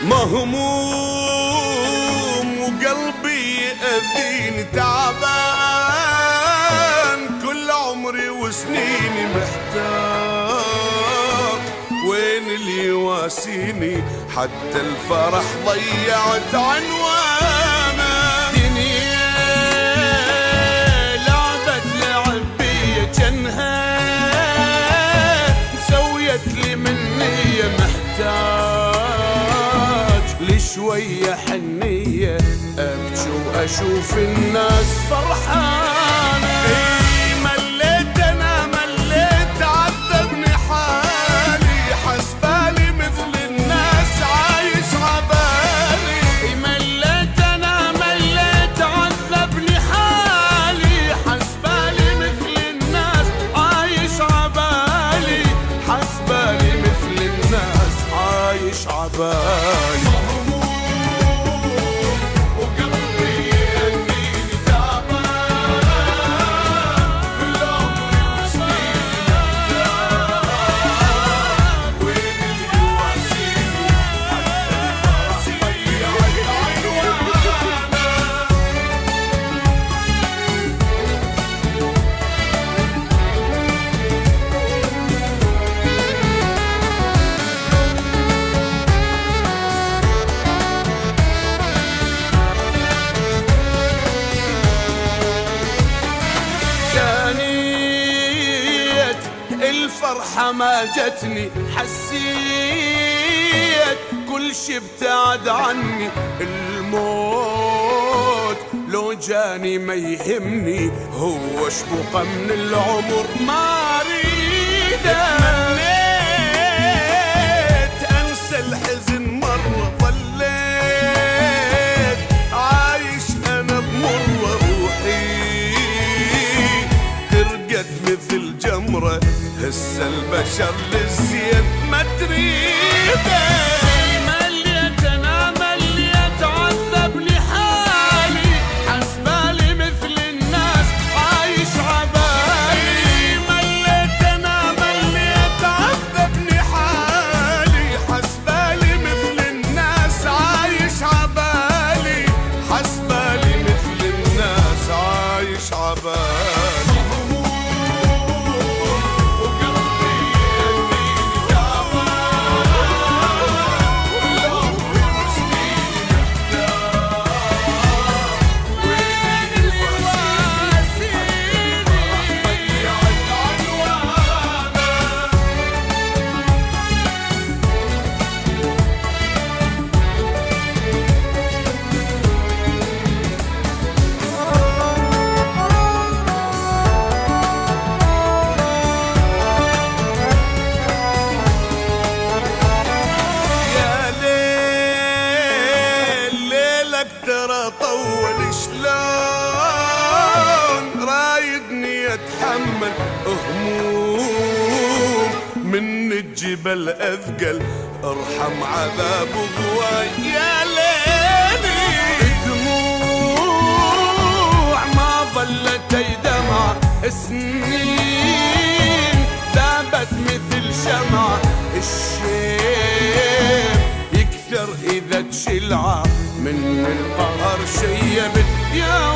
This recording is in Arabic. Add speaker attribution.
Speaker 1: مهموم وقلبي يأذيني تعبان، كل عمري وسنيني محتار، وين اللي يواسيني؟ حتى الفرح ضيعت عنوانه. دنيا لعبت لعبية جنها مسويت لي مني محتاج لشوية حنية أبكي وأشوف الناس فرحانة. مليت أنا مليت عذبني حالي، حسبالي مثل الناس عايش عبالي. مليت أنا مليت عذبني حالي، حسبالي مثل الناس عايش عبالي، حسبالي مثل الناس عايش عبالي. الفرحة ما جتني، حسيت كل شي ابتعد عني. الموت لو جاني ما يهمني، هو شبقة من العمر ما اريده. تمنيت انسى الحزن مرة، ظليت عايش انا بمرة، روحي ترقد مثل جمرة، هسه البشر للزين ما تريده. مليت انا مليت عذبني حالي، حسبالي مثل الناس عايش عبالي. مليت انا مليت عذبني حالي، حسبالي مثل الناس عايش عبالي، حسبالي مثل الناس عايش عبالي. ترى طول شلون رايدني اتحمل هموم من الجبل اثقل، ارحم عذاب ضواي يا ليلي. دموع ما ظلت دمع، سنين ذابت مثل شمعة، الشيب يكثر اذا تشلعه، من القهر شيبت يا